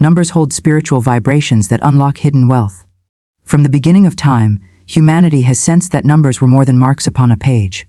Numbers hold spiritual vibrations that unlock hidden wealth. From the beginning of time, humanity has sensed that numbers were more than marks upon a page.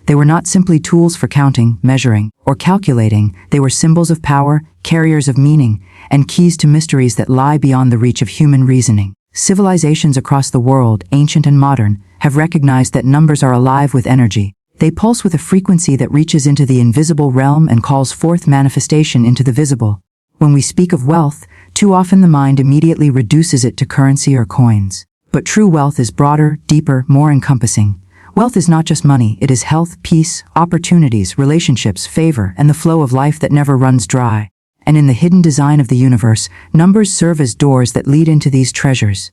They were not simply tools for counting, measuring, or calculating. They were symbols of power, carriers of meaning, and keys to mysteries that lie beyond the reach of human reasoning. Civilizations across the world, ancient and modern, have recognized that numbers are alive with energy. They pulse with a frequency that reaches into the invisible realm and calls forth manifestation into the visible. When we speak of wealth, too often the mind immediately reduces it to currency or coins. But true wealth is broader, deeper, more encompassing. Wealth is not just money, it is health, peace, opportunities, relationships, favor, and the flow of life that never runs dry. And in the hidden design of the universe, numbers serve as doors that lead into these treasures.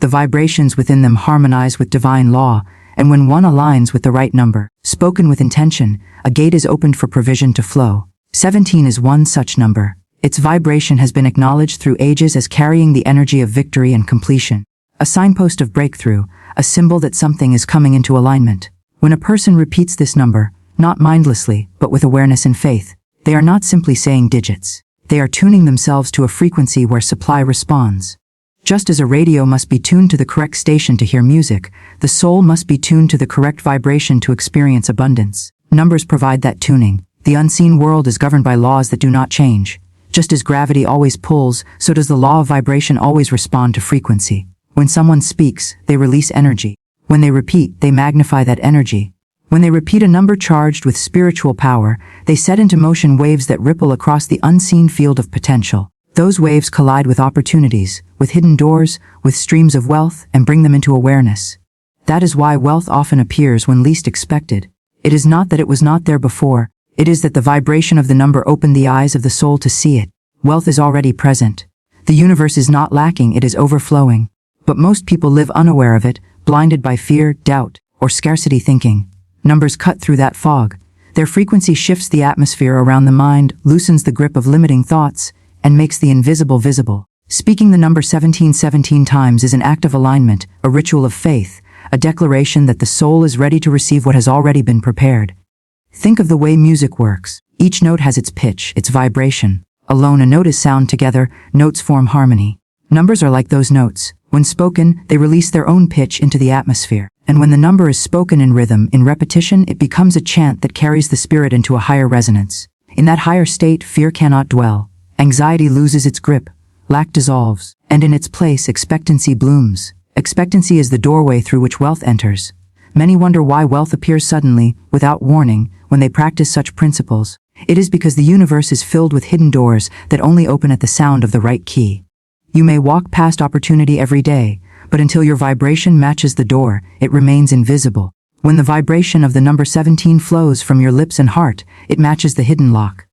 The vibrations within them harmonize with divine law, and when one aligns with the right number, spoken with intention, a gate is opened for provision to flow. 17 is one such number. Its vibration has been acknowledged through ages as carrying the energy of victory and completion. A signpost of breakthrough, a symbol that something is coming into alignment. When a person repeats this number, not mindlessly, but with awareness and faith, they are not simply saying digits. They are tuning themselves to a frequency where supply responds. Just as a radio must be tuned to the correct station to hear music, the soul must be tuned to the correct vibration to experience abundance. Numbers provide that tuning. The unseen world is governed by laws that do not change. Just as gravity always pulls, so does the law of vibration always respond to frequency. When someone speaks, they release energy. When they repeat, they magnify that energy. When they repeat a number charged with spiritual power, they set into motion waves that ripple across the unseen field of potential. Those waves collide with opportunities, with hidden doors, with streams of wealth, and bring them into awareness. That is why wealth often appears when least expected. It is not that it was not there before, it is that the vibration of the number opened the eyes of the soul to see it. Wealth is already present. The universe is not lacking, it is overflowing. But most people live unaware of it, blinded by fear, doubt, or scarcity thinking. Numbers cut through that fog. Their frequency shifts the atmosphere around the mind, loosens the grip of limiting thoughts, and makes the invisible visible. Speaking the number 17 times is an act of alignment, a ritual of faith, a declaration that the soul is ready to receive what has already been prepared. Think of the way music works. Each note has its pitch, its vibration. Alone a note is sound, together, notes form harmony. Numbers are like those notes. When spoken, they release their own pitch into the atmosphere. And when the number is spoken in rhythm, in repetition, it becomes a chant that carries the spirit into a higher resonance. In that higher state, fear cannot dwell. Anxiety loses its grip. Lack dissolves. And in its place, expectancy blooms. Expectancy is the doorway through which wealth enters. Many wonder why wealth appears suddenly, without warning, when they practice such principles. It is because the universe is filled with hidden doors that only open at the sound of the right key. You may walk past opportunity every day, but until your vibration matches the door, it remains invisible. When the vibration of the number 17 flows from your lips and heart, it matches the hidden lock.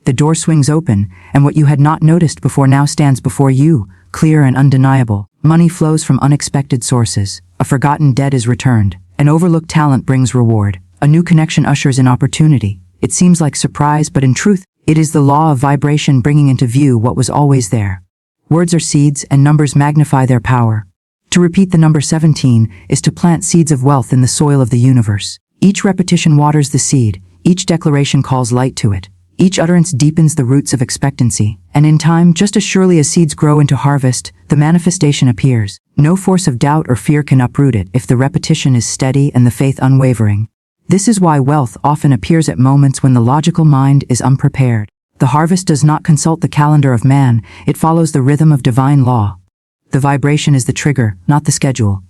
The door swings open, and what you had not noticed before now stands before you, clear and undeniable. Money flows from unexpected sources. A forgotten debt is returned. An overlooked talent brings reward. A new connection ushers in opportunity. It seems like surprise, but in truth, it is the law of vibration bringing into view what was always there. Words are seeds, and numbers magnify their power. To repeat the number 17 is to plant seeds of wealth in the soil of the universe. Each repetition waters the seed. Each declaration calls light to it. Each utterance deepens the roots of expectancy. And in time, just as surely as seeds grow into harvest, the manifestation appears. No force of doubt or fear can uproot it if the repetition is steady and the faith unwavering. This is why wealth often appears at moments when the logical mind is unprepared. The harvest does not consult the calendar of man, it follows the rhythm of divine law. The vibration is the trigger, not the schedule.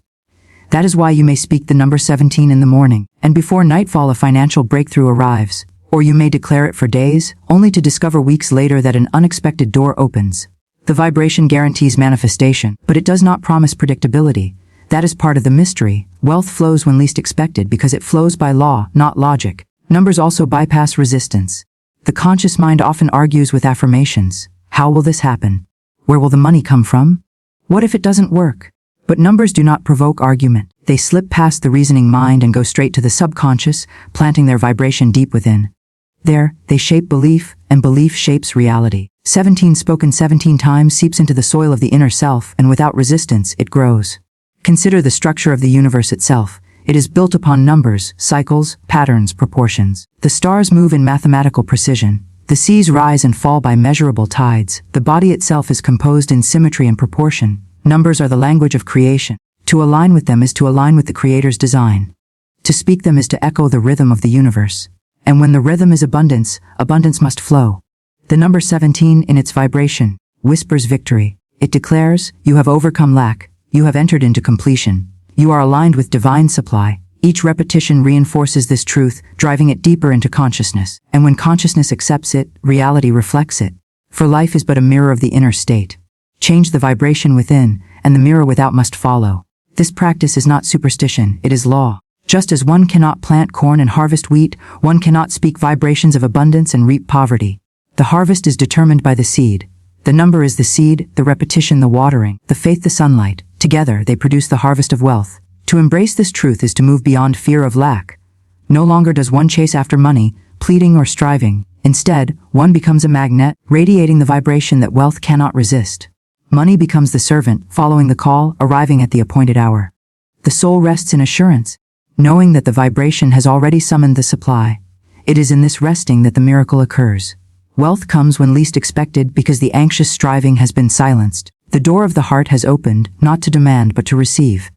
That is why you may speak the number 17 in the morning, and before nightfall a financial breakthrough arrives. Or you may declare it for days, only to discover weeks later that an unexpected door opens. The vibration guarantees manifestation, but it does not promise predictability. That is part of the mystery. Wealth flows when least expected because it flows by law, not logic. Numbers also bypass resistance. The conscious mind often argues with affirmations. How will this happen? Where will the money come from? What if it doesn't work? But numbers do not provoke argument. They slip past the reasoning mind and go straight to the subconscious, planting their vibration deep within. There, they shape belief, and belief shapes reality. 17 spoken 17 times seeps into the soil of the inner self, and without resistance, it grows. Consider the structure of the universe itself. It is built upon numbers, cycles, patterns, proportions. The stars move in mathematical precision. The seas rise and fall by measurable tides. The body itself is composed in symmetry and proportion. Numbers are the language of creation. To align with them is to align with the Creator's design. To speak them is to echo the rhythm of the universe. And when the rhythm is abundance, abundance must flow. The number 17 in its vibration whispers victory. It declares, you have overcome lack, you have entered into completion. You are aligned with divine supply. Each repetition reinforces this truth, driving it deeper into consciousness. And when consciousness accepts it, reality reflects it. For life is but a mirror of the inner state. Change the vibration within, and the mirror without must follow. This practice is not superstition, it is law. Just as one cannot plant corn and harvest wheat, one cannot speak vibrations of abundance and reap poverty. The harvest is determined by the seed. The number is the seed, the repetition the watering, the faith the sunlight. Together they produce the harvest of wealth. To embrace this truth is to move beyond fear of lack. No longer does one chase after money, pleading or striving. Instead, one becomes a magnet, radiating the vibration that wealth cannot resist. Money becomes the servant, following the call, arriving at the appointed hour. The soul rests in assurance, knowing that the vibration has already summoned the supply. It is in this resting that the miracle occurs. Wealth comes when least expected because the anxious striving has been silenced. The door of the heart has opened, not to demand but to receive.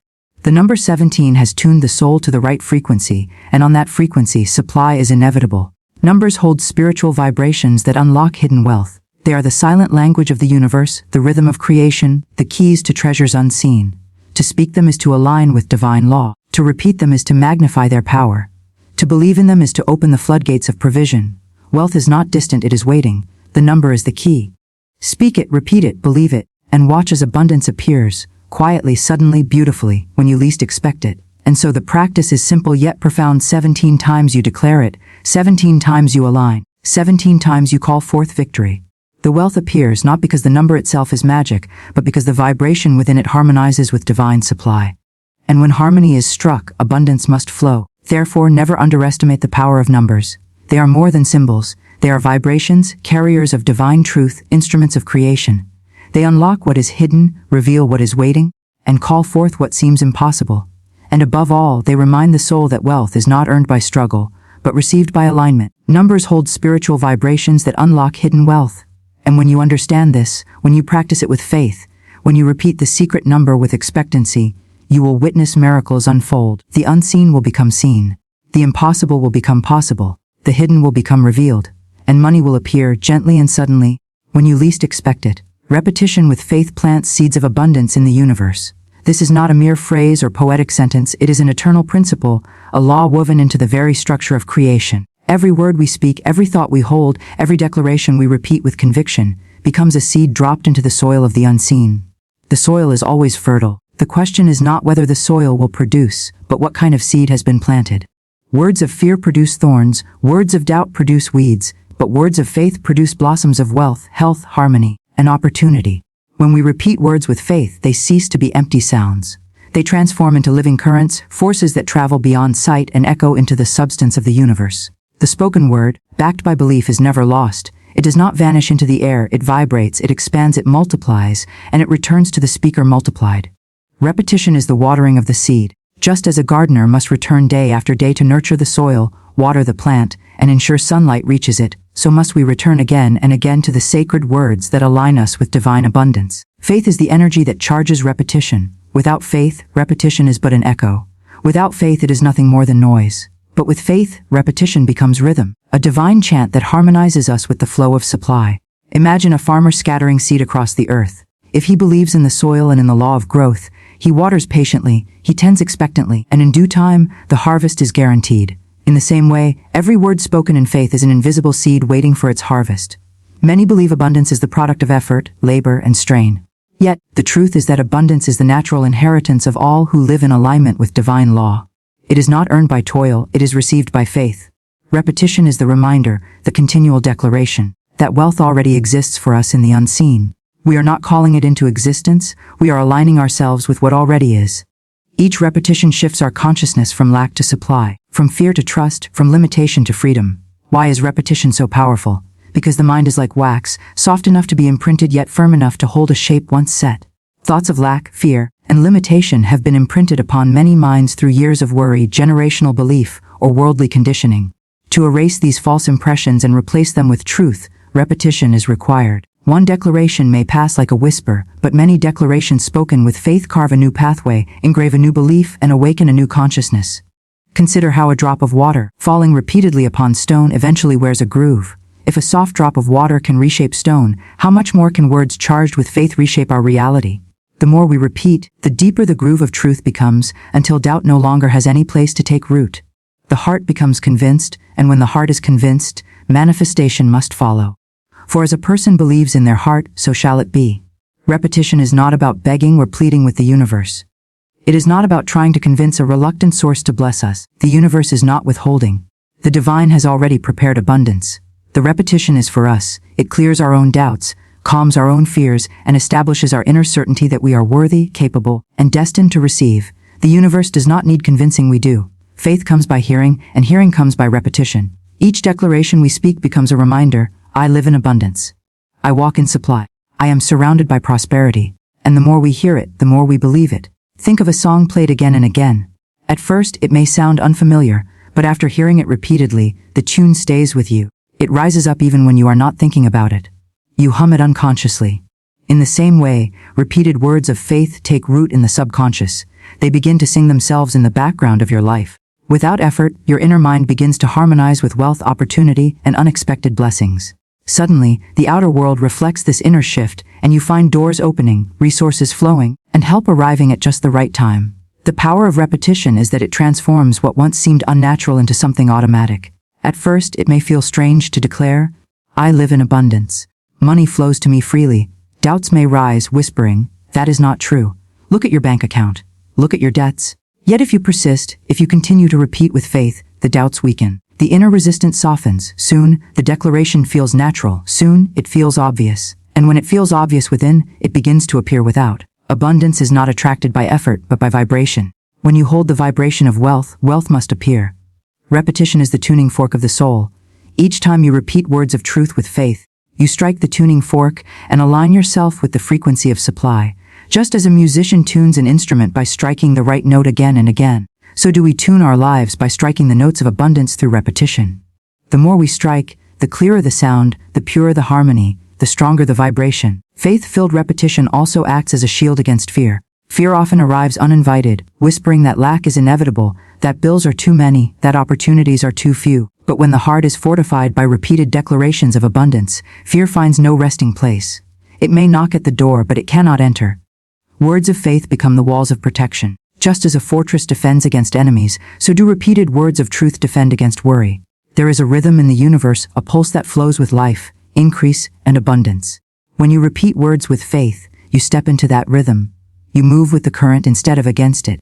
The number 17 has tuned the soul to the right frequency, and on that frequency supply is inevitable. Numbers hold spiritual vibrations that unlock hidden wealth. They are the silent language of the universe, the rhythm of creation, the keys to treasures unseen. To speak them is to align with divine law. To repeat them is to magnify their power. To believe in them is to open the floodgates of provision. Wealth is not distant, it is waiting. The number is the key. Speak it, repeat it, believe it, and watch as abundance appears, quietly, suddenly, beautifully, when you least expect it. And so the practice is simple yet profound. 17 times you declare it, 17 times you align, 17 times you call forth victory. The wealth appears not because the number itself is magic, but because the vibration within it harmonizes with divine supply. And when harmony is struck, abundance must flow. Therefore, never underestimate the power of numbers. They are more than symbols. They are vibrations, carriers of divine truth, instruments of creation. They unlock what is hidden, reveal what is waiting, and call forth what seems impossible. And above all, they remind the soul that wealth is not earned by struggle, but received by alignment. Numbers hold spiritual vibrations that unlock hidden wealth. And when you understand this, when you practice it with faith, when you repeat the secret number with expectancy, you will witness miracles unfold. The unseen will become seen. The impossible will become possible. The hidden will become revealed. And money will appear gently and suddenly, when you least expect it. Repetition with faith plants seeds of abundance in the universe. This is not a mere phrase or poetic sentence, it is an eternal principle, a law woven into the very structure of creation. Every word we speak, every thought we hold, every declaration we repeat with conviction, becomes a seed dropped into the soil of the unseen. The soil is always fertile. The question is not whether the soil will produce, but what kind of seed has been planted. Words of fear produce thorns, words of doubt produce weeds, but words of faith produce blossoms of wealth, health, harmony, and opportunity. When we repeat words with faith, they cease to be empty sounds. They transform into living currents, forces that travel beyond sight and echo into the substance of the universe. The spoken word, backed by belief, is never lost. It does not vanish into the air, it vibrates, it expands, it multiplies, and it returns to the speaker multiplied. Repetition is the watering of the seed. Just as a gardener must return day after day to nurture the soil, water the plant, and ensure sunlight reaches it, so must we return again and again to the sacred words that align us with divine abundance. Faith is the energy that charges repetition. Without faith, repetition is but an echo. Without faith, it is nothing more than noise. But with faith, repetition becomes rhythm, a divine chant that harmonizes us with the flow of supply. Imagine a farmer scattering seed across the earth. If he believes in the soil and in the law of growth, he waters patiently, he tends expectantly, and in due time, the harvest is guaranteed. In the same way, every word spoken in faith is an invisible seed waiting for its harvest. Many believe abundance is the product of effort, labor, and strain. Yet, the truth is that abundance is the natural inheritance of all who live in alignment with divine law. It is not earned by toil, it is received by faith. Repetition is the reminder, the continual declaration, that wealth already exists for us in the unseen. We are not calling it into existence, we are aligning ourselves with what already is. Each repetition shifts our consciousness from lack to supply, from fear to trust, from limitation to freedom. Why is repetition so powerful? Because the mind is like wax, soft enough to be imprinted yet firm enough to hold a shape once set. Thoughts of lack, fear, and limitation have been imprinted upon many minds through years of worry, generational belief, or worldly conditioning. To erase these false impressions and replace them with truth, repetition is required. One declaration may pass like a whisper, but many declarations spoken with faith carve a new pathway, engrave a new belief, and awaken a new consciousness. Consider how a drop of water, falling repeatedly upon stone, eventually wears a groove. If a soft drop of water can reshape stone, how much more can words charged with faith reshape our reality? The more we repeat, the deeper the groove of truth becomes, until doubt no longer has any place to take root. The heart becomes convinced, and when the heart is convinced, manifestation must follow. For as a person believes in their heart, so shall it be. Repetition is not about begging or pleading with the universe. It is not about trying to convince a reluctant source to bless us. The universe is not withholding. The divine has already prepared abundance. The repetition is for us. It clears our own doubts, calms our own fears, and establishes our inner certainty that we are worthy, capable, and destined to receive. The universe does not need convincing, we do. Faith comes by hearing, and hearing comes by repetition. Each declaration we speak becomes a reminder: I live in abundance. I walk in supply. I am surrounded by prosperity. And the more we hear it, the more we believe it. Think of a song played again and again. At first, it may sound unfamiliar, but after hearing it repeatedly, the tune stays with you. It rises up even when you are not thinking about it. You hum it unconsciously. In the same way, repeated words of faith take root in the subconscious. They begin to sing themselves in the background of your life. Without effort, your inner mind begins to harmonize with wealth, opportunity, and unexpected blessings. Suddenly, the outer world reflects this inner shift, and you find doors opening, resources flowing, and help arriving at just the right time. The power of repetition is that it transforms what once seemed unnatural into something automatic. At first, it may feel strange to declare, I live in abundance. Money flows to me freely. Doubts may rise, whispering, that is not true. Look at your bank account. Look at your debts. Yet if you persist, if you continue to repeat with faith, the doubts weaken. The inner resistance softens. Soon, the declaration feels natural. Soon, it feels obvious. And when it feels obvious within, it begins to appear without. Abundance is not attracted by effort, but by vibration. When you hold the vibration of wealth, wealth must appear. Repetition is the tuning fork of the soul. Each time you repeat words of truth with faith, you strike the tuning fork and align yourself with the frequency of supply. Just as a musician tunes an instrument by striking the right note again and again, so do we tune our lives by striking the notes of abundance through repetition. The more we strike, the clearer the sound, the purer the harmony, the stronger the vibration. Faith-filled repetition also acts as a shield against fear. Fear often arrives uninvited, whispering that lack is inevitable, that bills are too many, that opportunities are too few. But when the heart is fortified by repeated declarations of abundance, fear finds no resting place. It may knock at the door, but it cannot enter. Words of faith become the walls of protection. Just as a fortress defends against enemies, so do repeated words of truth defend against worry. There is a rhythm in the universe, a pulse that flows with life, increase, and abundance. When you repeat words with faith, you step into that rhythm. You move with the current instead of against it.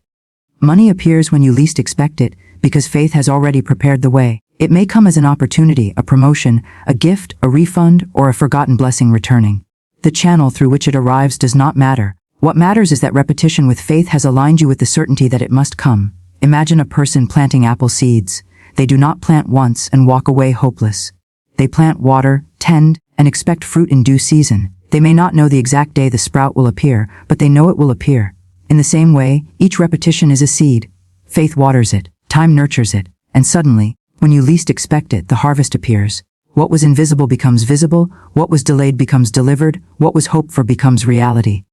Money appears when you least expect it, because faith has already prepared the way. It may come as an opportunity, a promotion, a gift, a refund, or a forgotten blessing returning. The channel through which it arrives does not matter. What matters is that repetition with faith has aligned you with the certainty that it must come. Imagine a person planting apple seeds. They do not plant once and walk away hopeless. They plant, water, tend, and expect fruit in due season. They may not know the exact day the sprout will appear, but they know it will appear. In the same way, each repetition is a seed. Faith waters it, time nurtures it, and suddenly, when you least expect it, the harvest appears. What was invisible becomes visible, what was delayed becomes delivered, what was hoped for becomes reality.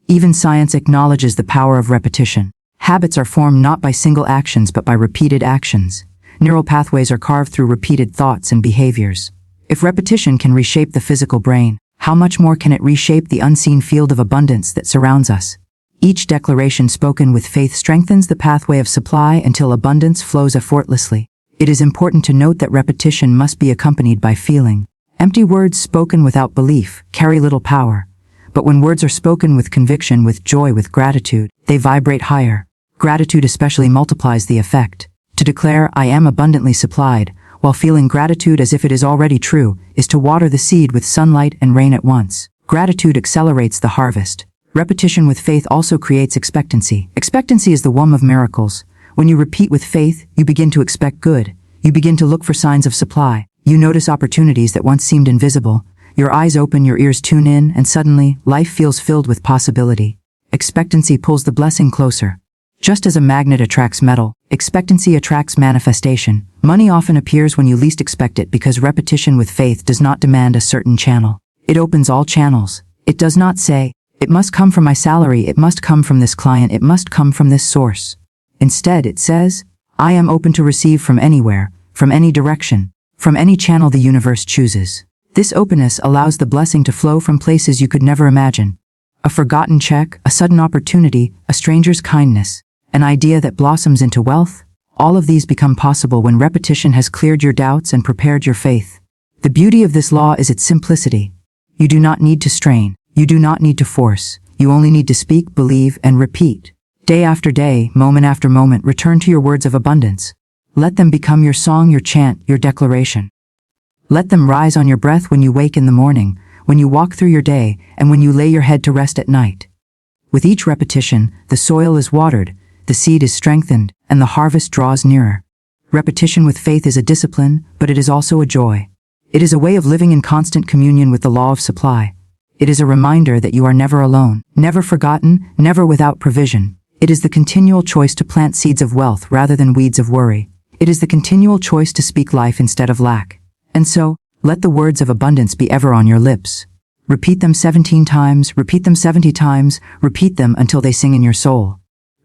Even science acknowledges the power of repetition. Habits are formed not by single actions but by repeated actions. Neural pathways are carved through repeated thoughts and behaviors. If repetition can reshape the physical brain, how much more can it reshape the unseen field of abundance that surrounds us? Each declaration spoken with faith strengthens the pathway of supply until abundance flows effortlessly. It is important to note that repetition must be accompanied by feeling. Empty words spoken without belief carry little power. But when words are spoken with conviction, with joy, with gratitude, they vibrate higher. Gratitude especially multiplies the effect. To declare, I am abundantly supplied, while feeling gratitude as if it is already true, is to water the seed with sunlight and rain at once. Gratitude accelerates the harvest. Repetition with faith also creates expectancy. Expectancy is the womb of miracles. When you repeat with faith, you begin to expect good. You begin to look for signs of supply. You notice opportunities that once seemed invisible. Your eyes open, your ears tune in, and suddenly, life feels filled with possibility. Expectancy pulls the blessing closer. Just as a magnet attracts metal, expectancy attracts manifestation. Money often appears when you least expect it because repetition with faith does not demand a certain channel. It opens all channels. It does not say, "It must come from my salary, it must come from this client, it must come from this source." Instead, it says, "I am open to receive from anywhere, from any direction, from any channel the universe chooses." This openness allows the blessing to flow from places you could never imagine. A forgotten check, a sudden opportunity, a stranger's kindness, an idea that blossoms into wealth. All of these become possible when repetition has cleared your doubts and prepared your faith. The beauty of this law is its simplicity. You do not need to strain. You do not need to force. You only need to speak, believe, and repeat. Day after day, moment after moment, return to your words of abundance. Let them become your song, your chant, your declaration. Let them rise on your breath when you wake in the morning, when you walk through your day, and when you lay your head to rest at night. With each repetition, the soil is watered, the seed is strengthened, and the harvest draws nearer. Repetition with faith is a discipline, but it is also a joy. It is a way of living in constant communion with the law of supply. It is a reminder that you are never alone, never forgotten, never without provision. It is the continual choice to plant seeds of wealth rather than weeds of worry. It is the continual choice to speak life instead of lack. And so, let the words of abundance be ever on your lips. Repeat them 17 times, repeat them 70 times, repeat them until they sing in your soul.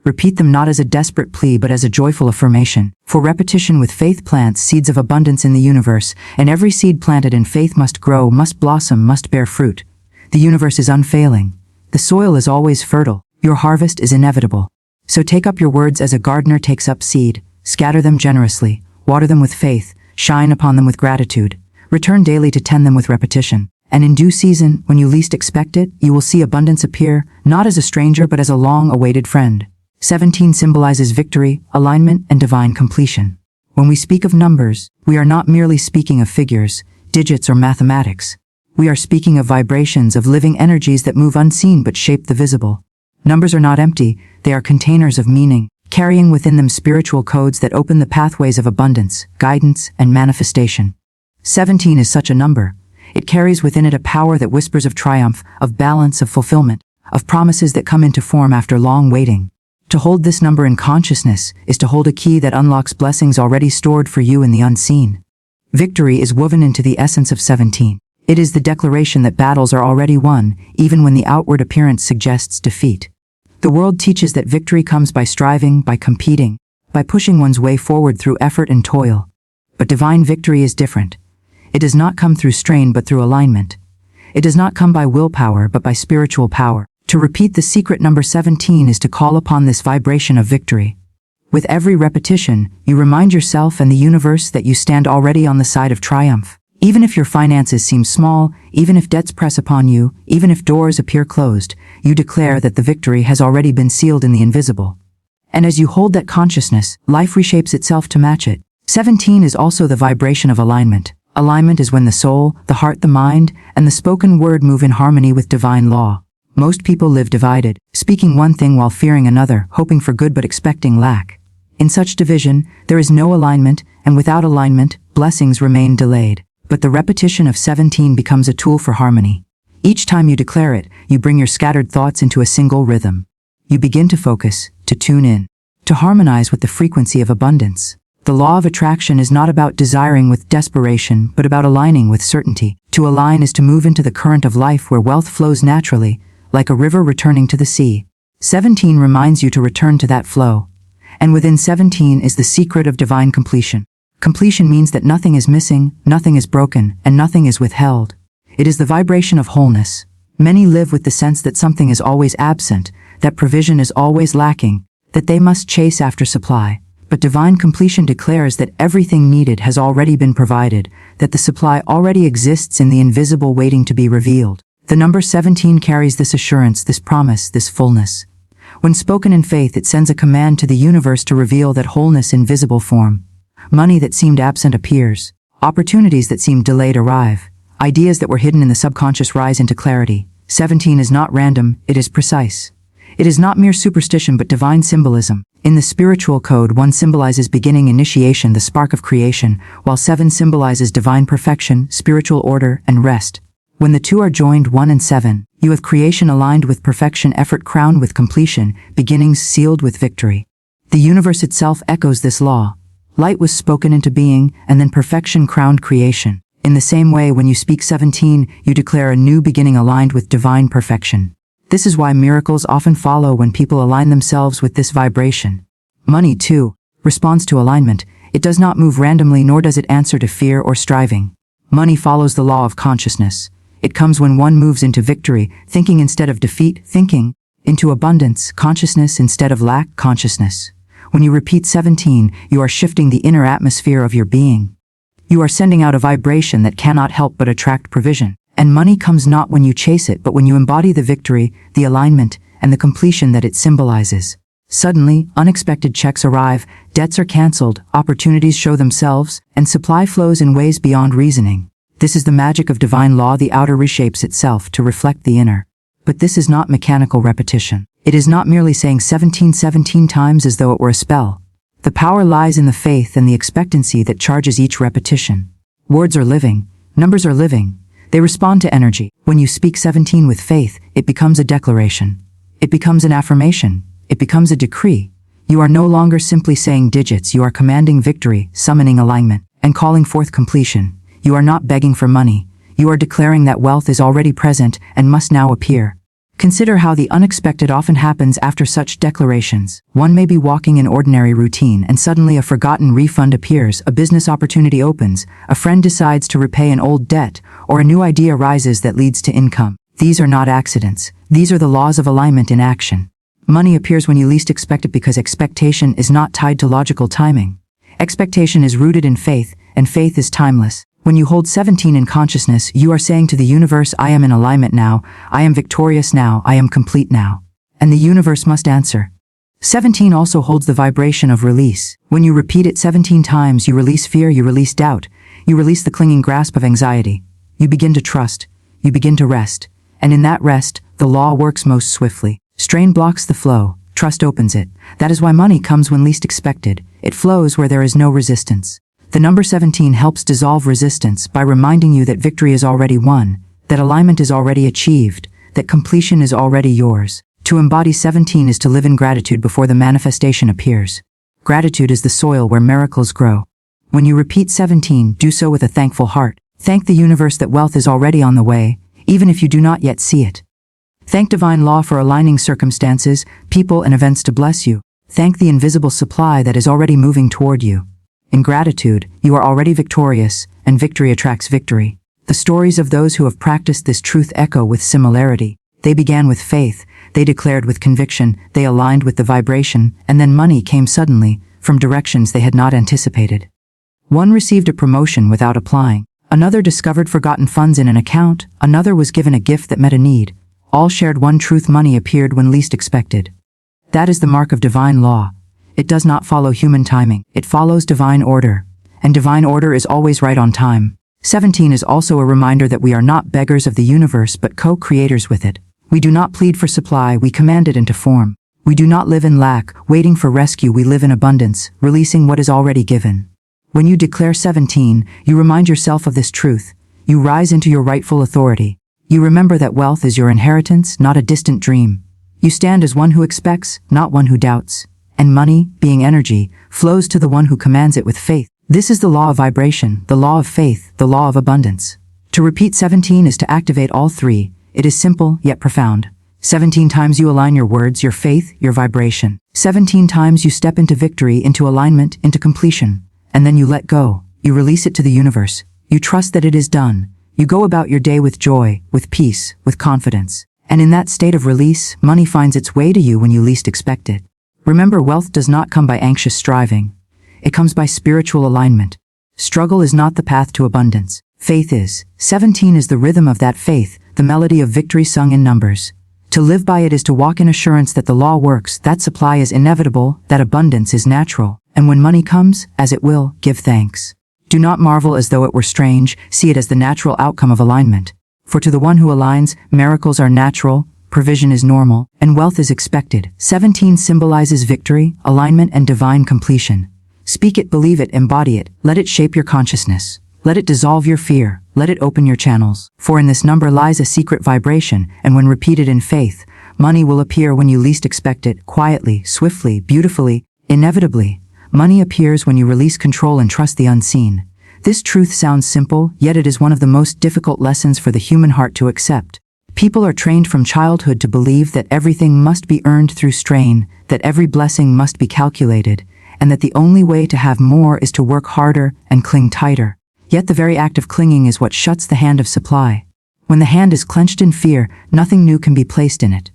Repeat them not as a desperate plea but as a joyful affirmation. For repetition with faith plants seeds of abundance in the universe, and every seed planted in faith must grow, must blossom, must bear fruit. The universe is unfailing. The soil is always fertile. Your harvest is inevitable. So take up your words as a gardener takes up seed. Scatter them generously. Water them with faith. Shine upon them with gratitude. Return daily to tend them with repetition. And in due season, when you least expect it, you will see abundance appear, not as a stranger but as a long-awaited friend. 17 symbolizes victory, alignment, and divine completion. When we speak of numbers, we are not merely speaking of figures, digits, or mathematics. We are speaking of vibrations, of living energies that move unseen but shape the visible. Numbers are not empty, they are containers of meaning, carrying within them spiritual codes that open the pathways of abundance, guidance, and manifestation. 17 is such a number. It carries within it a power that whispers of triumph, of balance, of fulfillment, of promises that come into form after long waiting. To hold this number in consciousness is to hold a key that unlocks blessings already stored for you in the unseen. Victory is woven into the essence of 17. It is the declaration that battles are already won, even when the outward appearance suggests defeat. The world teaches that victory comes by striving, by competing, by pushing one's way forward through effort and toil. But divine victory is different. It does not come through strain but through alignment. It does not come by willpower but by spiritual power. To repeat the secret number 17 is to call upon this vibration of victory. With every repetition, you remind yourself and the universe that you stand already on the side of triumph. Even if your finances seem small, even if debts press upon you, even if doors appear closed, you declare that the victory has already been sealed in the invisible. And as you hold that consciousness, life reshapes itself to match it. 17 is also the vibration of alignment. Alignment is when the soul, the heart, the mind, and the spoken word move in harmony with divine law. Most people live divided, speaking one thing while fearing another, hoping for good but expecting lack. In such division, there is no alignment, and without alignment, blessings remain delayed. But the repetition of 17 becomes a tool for harmony. Each time you declare it, you bring your scattered thoughts into a single rhythm. You begin to focus, to tune in, to harmonize with the frequency of abundance. The law of attraction is not about desiring with desperation, but about aligning with certainty. To align is to move into the current of life where wealth flows naturally, like a river returning to the sea. 17 reminds you to return to that flow. And within 17 is the secret of divine completion. Completion means that nothing is missing, nothing is broken, and nothing is withheld. It is the vibration of wholeness. Many live with the sense that something is always absent, that provision is always lacking, that they must chase after supply. But divine completion declares that everything needed has already been provided, that the supply already exists in the invisible waiting to be revealed. The number 17 carries this assurance, this promise, this fullness. When spoken in faith, it sends a command to the universe to reveal that wholeness in visible form. Money that seemed absent appears. Opportunities that seemed delayed arrive. Ideas that were hidden in the subconscious rise into clarity. 17 is not random, it is precise. It is not mere superstition but divine symbolism. In the spiritual code, 1 symbolizes beginning, initiation, the spark of creation, while 7 symbolizes divine perfection, spiritual order, and rest. When the two are joined, 1 and 7, you have creation aligned with perfection, effort crowned with completion, beginnings sealed with victory. The universe itself echoes this law. Light was spoken into being, and then perfection crowned creation. In the same way, when you speak 17, you declare a new beginning aligned with divine perfection. This is why miracles often follow when people align themselves with this vibration. Money, too, responds to alignment. It does not move randomly, nor does it answer to fear or striving. Money follows the law of consciousness. It comes when one moves into victory, thinking instead of defeat, thinking, into abundance, consciousness instead of lack, consciousness. When you repeat 17, you are shifting the inner atmosphere of your being. You are sending out a vibration that cannot help but attract provision. And money comes not when you chase it, but when you embody the victory, the alignment, and the completion that it symbolizes. Suddenly, unexpected checks arrive, debts are cancelled, opportunities show themselves, and supply flows in ways beyond reasoning. This is the magic of divine law. The outer reshapes itself to reflect the inner. But this is not mechanical repetition. It is not merely saying 17 times as though it were a spell. The power lies in the faith and the expectancy that charges each repetition. Words are living. Numbers are living. They respond to energy. When you speak 17 with faith, it becomes a declaration. It becomes an affirmation. It becomes a decree. You are no longer simply saying digits. You are commanding victory, summoning alignment, and calling forth completion. You are not begging for money. You are declaring that wealth is already present and must now appear. Consider how the unexpected often happens after such declarations. One may be walking in ordinary routine and suddenly a forgotten refund appears, a business opportunity opens, a friend decides to repay an old debt, or a new idea rises that leads to income. These are not accidents. These are the laws of alignment in action. Money appears when you least expect it because expectation is not tied to logical timing. Expectation is rooted in faith, and faith is timeless. When you hold 17 in consciousness, you are saying to the universe, I am in alignment now, I am victorious now, I am complete now. And the universe must answer. 17 also holds the vibration of release. When you repeat it 17 times, you release fear, you release doubt, you release the clinging grasp of anxiety. You begin to trust, you begin to rest. And in that rest, the law works most swiftly. Strain blocks the flow, trust opens it. That is why money comes when least expected. It flows where there is no resistance. The number 17 helps dissolve resistance by reminding you that victory is already won, that alignment is already achieved, that completion is already yours. To embody 17 is to live in gratitude before the manifestation appears. Gratitude is the soil where miracles grow. When you repeat 17, do so with a thankful heart. Thank the universe that wealth is already on the way, even if you do not yet see it. Thank divine law for aligning circumstances, people, and events to bless you. Thank the invisible supply that is already moving toward you. In gratitude, you are already victorious, and victory attracts victory. The stories of those who have practiced this truth echo with similarity. They began with faith, they declared with conviction, they aligned with the vibration, and then money came suddenly, from directions they had not anticipated. One received a promotion without applying. Another discovered forgotten funds in an account. Another was given a gift that met a need. All shared one truth: money appeared when least expected. That is the mark of divine law. It does not follow human timing. It follows divine order. And divine order is always right on time. 17 is also a reminder that we are not beggars of the universe but co-creators with it. We do not plead for supply, we command it into form. We do not live in lack, waiting for rescue, we live in abundance, releasing what is already given. When you declare 17, you remind yourself of this truth. You rise into your rightful authority. You remember that wealth is your inheritance, not a distant dream. You stand as one who expects, not one who doubts. And money, being energy, flows to the one who commands it with faith. This is the law of vibration, the law of faith, the law of abundance. To repeat 17 is to activate all three. It is simple, yet profound. 17 times you align your words, your faith, your vibration. 17 times you step into victory, into alignment, into completion. And then you let go. You release it to the universe. You trust that it is done. You go about your day with joy, with peace, with confidence. And in that state of release, money finds its way to you when you least expect it. Remember, wealth does not come by anxious striving. It comes by spiritual alignment. Struggle is not the path to abundance. Faith is. 17 is the rhythm of that faith, the melody of victory sung in numbers. To live by it is to walk in assurance that the law works, that supply is inevitable, that abundance is natural. And when money comes, as it will, give thanks. Do not marvel as though it were strange, see it as the natural outcome of alignment. For to the one who aligns, miracles are natural, provision is normal, and wealth is expected. 17 symbolizes victory, alignment, and divine completion. Speak it, believe it, embody it. Let it shape your consciousness. Let it dissolve your fear. Let it open your channels. For in this number lies a secret vibration, and when repeated in faith, money will appear when you least expect it, quietly, swiftly, beautifully, inevitably. Money appears when you release control and trust the unseen. This truth sounds simple, yet it is one of the most difficult lessons for the human heart to accept. People are trained from childhood to believe that everything must be earned through strain, that every blessing must be calculated, and that the only way to have more is to work harder and cling tighter. Yet the very act of clinging is what shuts the hand of supply. When the hand is clenched in fear, nothing new can be placed in it.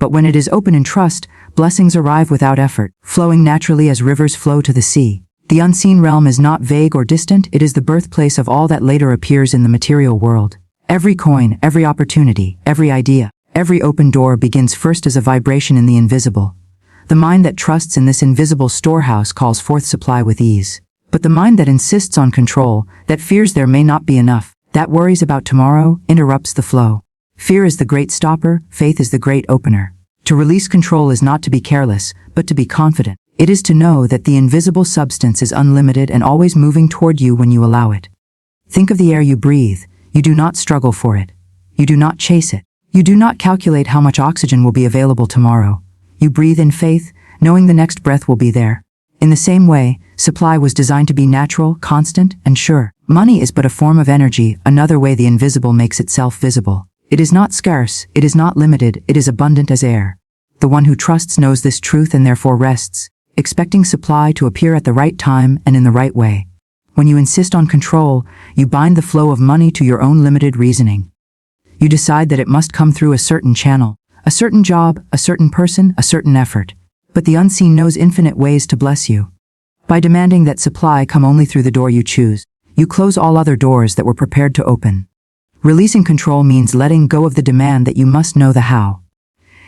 But when it is open in trust, blessings arrive without effort, flowing naturally as rivers flow to the sea. The unseen realm is not vague or distant, it is the birthplace of all that later appears in the material world. Every coin, every opportunity, every idea, every open door begins first as a vibration in the invisible. The mind that trusts in this invisible storehouse calls forth supply with ease. But the mind that insists on control, that fears there may not be enough, that worries about tomorrow, interrupts the flow. Fear is the great stopper, faith is the great opener. To release control is not to be careless, but to be confident. It is to know that the invisible substance is unlimited and always moving toward you when you allow it. Think of the air you breathe. You do not struggle for it. You do not chase it. You do not calculate how much oxygen will be available tomorrow. You breathe in faith, knowing the next breath will be there. In the same way, supply was designed to be natural, constant, and sure. Money is but a form of energy, another way the invisible makes itself visible. It is not scarce, it is not limited, it is abundant as air. The one who trusts knows this truth and therefore rests, expecting supply to appear at the right time and in the right way. When you insist on control, you bind the flow of money to your own limited reasoning. You decide that it must come through a certain channel, a certain job, a certain person, a certain effort. But the unseen knows infinite ways to bless you. By demanding that supply come only through the door you choose, you close all other doors that were prepared to open. Releasing control means letting go of the demand that you must know the how.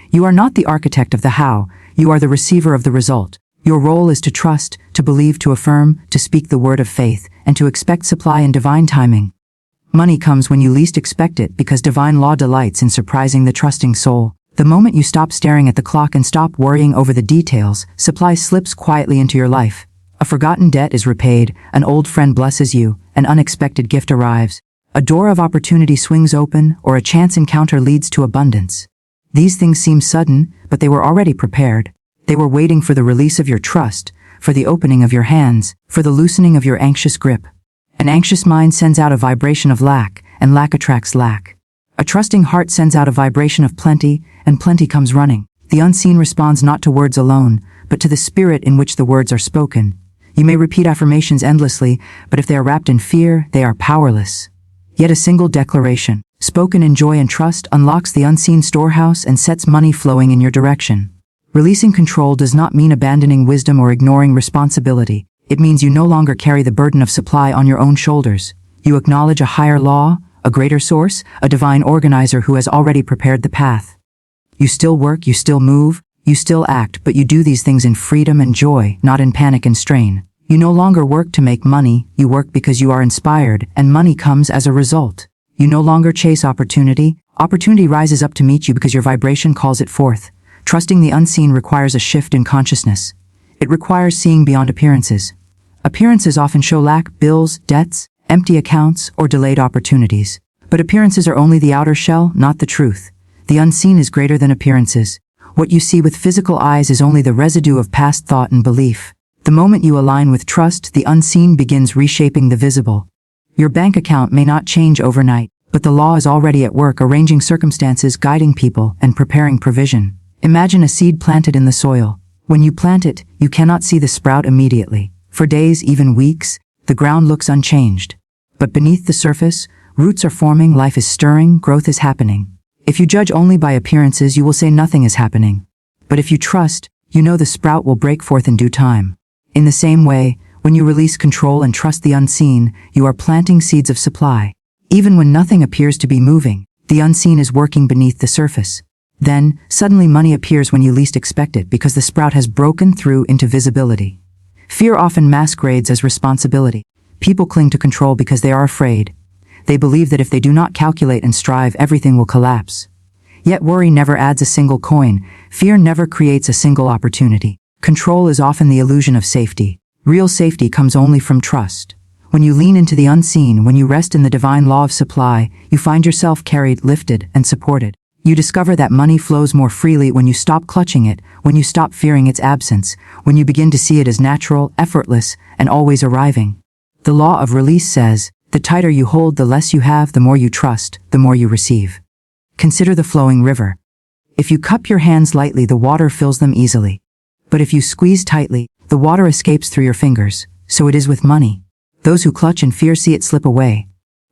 You are not the architect of the how, you are the receiver of the result. Your role is to trust, to believe, to affirm, to speak the word of faith, and to expect supply in divine timing. Money comes when you least expect it because divine law delights in surprising the trusting soul. The moment you stop staring at the clock and stop worrying over the details, supply slips quietly into your life. A forgotten debt is repaid, an old friend blesses you, an unexpected gift arrives, a door of opportunity swings open, or a chance encounter leads to abundance. These things seem sudden, but they were already prepared. They were waiting for the release of your trust, for the opening of your hands, for the loosening of your anxious grip. An anxious mind sends out a vibration of lack, and lack attracts lack. A trusting heart sends out a vibration of plenty, and plenty comes running. The unseen responds not to words alone, but to the spirit in which the words are spoken. You may repeat affirmations endlessly, but if they are wrapped in fear, they are powerless. Yet a single declaration, spoken in joy and trust, unlocks the unseen storehouse and sets money flowing in your direction. Releasing control does not mean abandoning wisdom or ignoring responsibility. It means you no longer carry the burden of supply on your own shoulders. You acknowledge a higher law, a greater source, a divine organizer who has already prepared the path. You still work, you still move, you still act, but you do these things in freedom and joy, not in panic and strain. You no longer work to make money, you work because you are inspired, and money comes as a result. You no longer chase opportunity. Opportunity rises up to meet you because your vibration calls it forth. Trusting the unseen requires a shift in consciousness. It requires seeing beyond appearances. Appearances often show lack, bills, debts, empty accounts, or delayed opportunities. But appearances are only the outer shell, not the truth. The unseen is greater than appearances. What you see with physical eyes is only the residue of past thought and belief. The moment you align with trust, the unseen begins reshaping the visible. Your bank account may not change overnight, but the law is already at work arranging circumstances, guiding people, and preparing provision. Imagine a seed planted in the soil. When you plant it, you cannot see the sprout immediately. For days, even weeks, the ground looks unchanged. But beneath the surface, roots are forming, life is stirring, growth is happening. If you judge only by appearances, you will say nothing is happening. But if you trust, you know the sprout will break forth in due time. In the same way, when you release control and trust the unseen, you are planting seeds of supply. Even when nothing appears to be moving, the unseen is working beneath the surface. Then, suddenly money appears when you least expect it because the sprout has broken through into visibility. Fear often masquerades as responsibility. People cling to control because they are afraid. They believe that if they do not calculate and strive, everything will collapse. Yet worry never adds a single coin. Fear never creates a single opportunity. Control is often the illusion of safety. Real safety comes only from trust. When you lean into the unseen, when you rest in the divine law of supply, you find yourself carried, lifted, and supported. You discover that money flows more freely when you stop clutching it, when you stop fearing its absence, when you begin to see it as natural, effortless, and always arriving. The law of release says, the tighter you hold, the less you have, the more you trust, the more you receive. Consider the flowing river. If you cup your hands lightly, the water fills them easily. But if you squeeze tightly, the water escapes through your fingers. So it is with money. Those who clutch in fear see it slip away.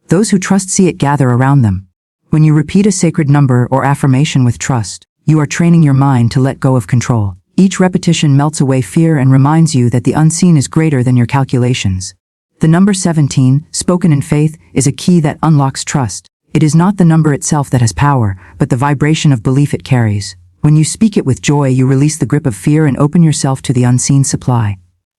Those who trust see it gather around them. When you repeat a sacred number or affirmation with trust, you are training your mind to let go of control. Each repetition melts away fear and reminds you that the unseen is greater than your calculations. The number 17, spoken in faith, is a key that unlocks trust. It is not the number itself that has power, but the vibration of belief it carries. When you speak it with joy, you release the grip of fear and open yourself to the unseen supply.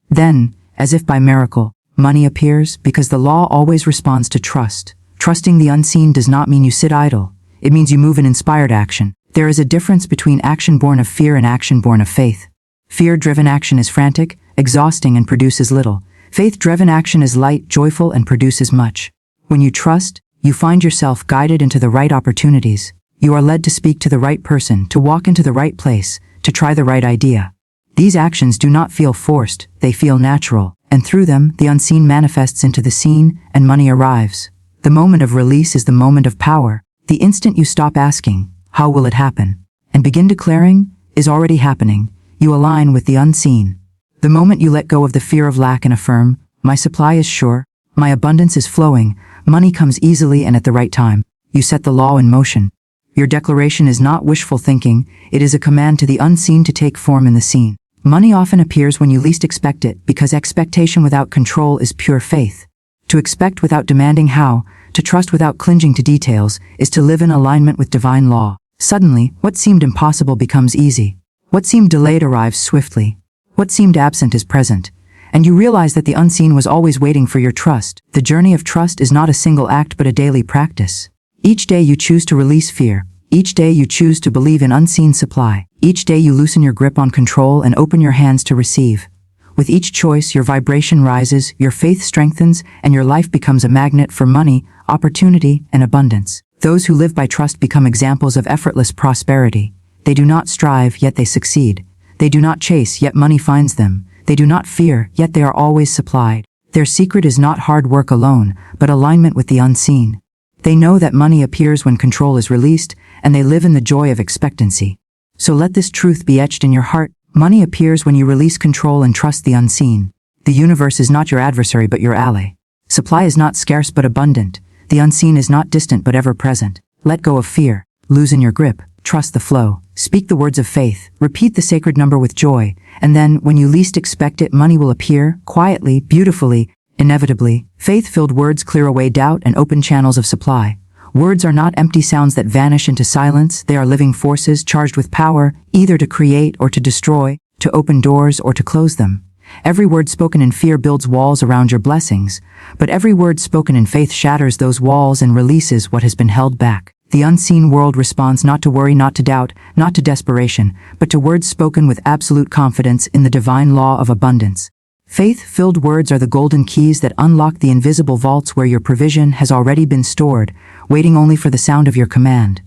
Then, as if by miracle, money appears because the law always responds to trust. Trusting the unseen does not mean you sit idle. It means you move in inspired action. There is a difference between action born of fear and action born of faith. Fear-driven action is frantic, exhausting, and produces little. Faith-driven action is light, joyful, and produces much. When you trust, you find yourself guided into the right opportunities. You are led to speak to the right person, to walk into the right place, to try the right idea. These actions do not feel forced, they feel natural, and through them, the unseen manifests into the seen, and money arrives. The moment of release is the moment of power. The instant you stop asking, how will it happen, and begin declaring, is already happening, you align with the unseen. The moment you let go of the fear of lack and affirm, my supply is sure, my abundance is flowing, money comes easily and at the right time, you set the law in motion. Your declaration is not wishful thinking, it is a command to the unseen to take form in the seen. Money often appears when you least expect it because expectation without control is pure faith. To expect without demanding how, to trust without clinging to details, is to live in alignment with divine law. Suddenly, what seemed impossible becomes easy. What seemed delayed arrives swiftly. What seemed absent is present. And you realize that the unseen was always waiting for your trust. The journey of trust is not a single act but a daily practice. Each day you choose to release fear. Each day you choose to believe in unseen supply. Each day you loosen your grip on control and open your hands to receive. With each choice, your vibration rises, your faith strengthens, and your life becomes a magnet for money, opportunity, and abundance. Those who live by trust become examples of effortless prosperity. They do not strive, yet they succeed. They do not chase, yet money finds them. They do not fear, yet they are always supplied. Their secret is not hard work alone, but alignment with the unseen. They know that money appears when control is released, and they live in the joy of expectancy. So let this truth be etched in your heart. Money appears when you release control and trust the unseen. The universe is not your adversary but your ally. Supply is not scarce but abundant. The unseen is not distant but ever present. Let go of fear. Loosen your grip. Trust the flow. Speak the words of faith. Repeat the sacred number with joy. And then, when you least expect it, money will appear, quietly, beautifully, inevitably. Faith-filled words clear away doubt and open channels of supply. Words are not empty sounds that vanish into silence. They are living forces charged with power, either to create or to destroy, to open doors or to close them. Every word spoken in fear builds walls around your blessings, but every word spoken in faith shatters those walls and releases what has been held back. The unseen world responds not to worry, not to doubt, not to desperation, but to words spoken with absolute confidence in the divine law of abundance. Faith-filled words are the golden keys that unlock the invisible vaults where your provision has already been stored, waiting only for the sound of your command.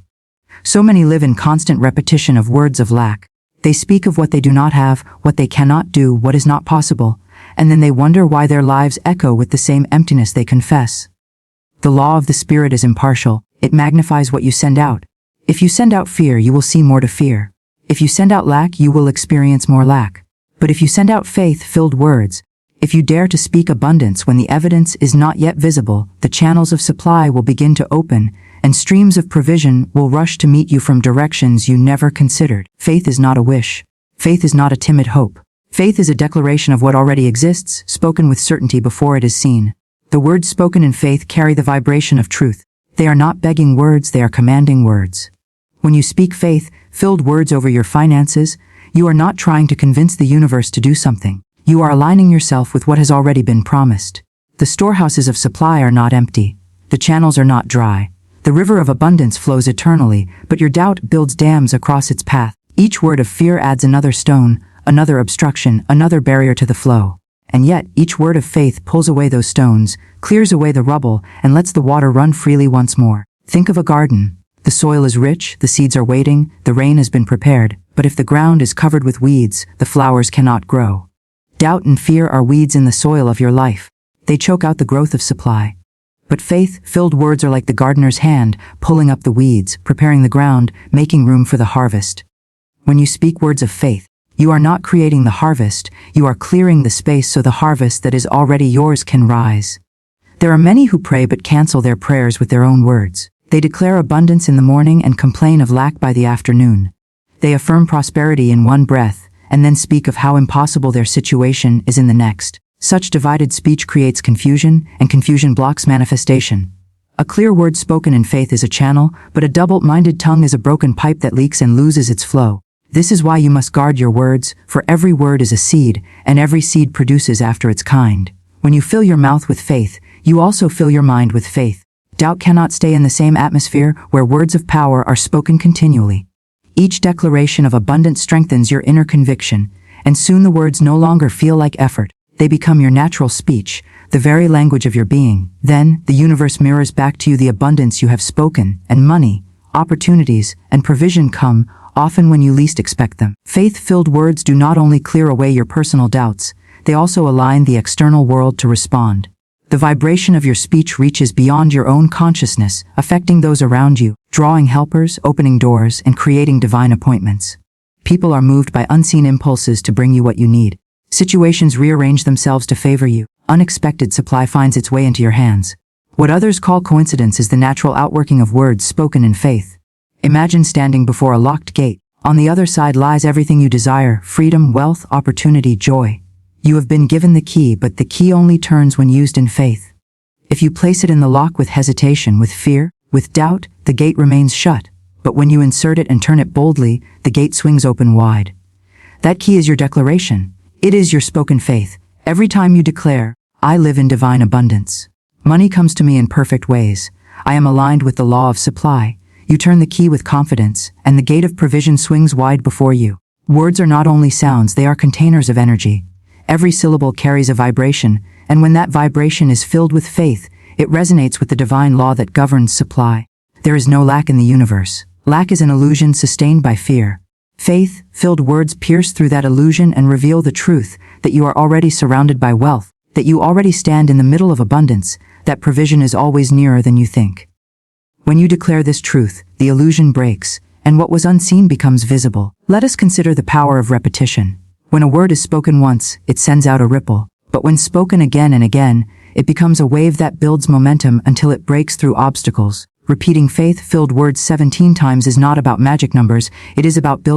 So many live in constant repetition of words of lack. They speak of what they do not have, what they cannot do, what is not possible, and then they wonder why their lives echo with the same emptiness they confess. The law of the Spirit is impartial. It magnifies what you send out. If you send out fear, you will see more to fear. If you send out lack, you will experience more lack. But if you send out faith-filled words, if you dare to speak abundance when the evidence is not yet visible, the channels of supply will begin to open, and streams of provision will rush to meet you from directions you never considered. Faith is not a wish. Faith is not a timid hope. Faith is a declaration of what already exists, spoken with certainty before it is seen. The words spoken in faith carry the vibration of truth. They are not begging words, they are commanding words. When you speak faith-filled words over your finances, you are not trying to convince the universe to do something. You are aligning yourself with what has already been promised. The storehouses of supply are not empty. The channels are not dry. The river of abundance flows eternally, but your doubt builds dams across its path. Each word of fear adds another stone, another obstruction, another barrier to the flow. And yet, each word of faith pulls away those stones, clears away the rubble, and lets the water run freely once more. Think of a garden. The soil is rich, the seeds are waiting, the rain has been prepared, but if the ground is covered with weeds, the flowers cannot grow. Doubt and fear are weeds in the soil of your life. They choke out the growth of supply. But faith-filled words are like the gardener's hand, pulling up the weeds, preparing the ground, making room for the harvest. When you speak words of faith, you are not creating the harvest, you are clearing the space so the harvest that is already yours can rise. There are many who pray but cancel their prayers with their own words. They declare abundance in the morning and complain of lack by the afternoon. They affirm prosperity in one breath, and then speak of how impossible their situation is in the next. Such divided speech creates confusion, and confusion blocks manifestation. A clear word spoken in faith is a channel, but a double-minded tongue is a broken pipe that leaks and loses its flow. This is why you must guard your words, for every word is a seed, and every seed produces after its kind. When you fill your mouth with faith, you also fill your mind with faith. Doubt cannot stay in the same atmosphere where words of power are spoken continually. Each declaration of abundance strengthens your inner conviction, and soon the words no longer feel like effort. They become your natural speech, the very language of your being. Then, the universe mirrors back to you the abundance you have spoken, and money, opportunities, and provision come, often when you least expect them. Faith-filled words do not only clear away your personal doubts, they also align the external world to respond. The vibration of your speech reaches beyond your own consciousness, affecting those around you, drawing helpers, opening doors, and creating divine appointments. People are moved by unseen impulses to bring you what you need. Situations rearrange themselves to favor you. Unexpected supply finds its way into your hands. What others call coincidence is the natural outworking of words spoken in faith. Imagine standing before a locked gate. On the other side lies everything you desire: freedom, wealth, opportunity, joy. You have been given the key, but the key only turns when used in faith. If you place it in the lock with hesitation, with fear, with doubt, the gate remains shut. But when you insert it and turn it boldly, the gate swings open wide. That key is your declaration. It is your spoken faith. Every time you declare, "I live in divine abundance. Money comes to me in perfect ways. I am aligned with the law of supply," you turn the key with confidence, and the gate of provision swings wide before you. Words are not only sounds, they are containers of energy. Every syllable carries a vibration, and when that vibration is filled with faith, it resonates with the divine law that governs supply. There is no lack in the universe. Lack is an illusion sustained by fear. Faith-filled words pierce through that illusion and reveal the truth that you are already surrounded by wealth, that you already stand in the middle of abundance, that provision is always nearer than you think. When you declare this truth, the illusion breaks, and what was unseen becomes visible. Let us consider the power of repetition. When a word is spoken once, it sends out a ripple. But when spoken again and again, it becomes a wave that builds momentum until it breaks through obstacles. Repeating faith-filled words 17 times is not about magic numbers, it is about building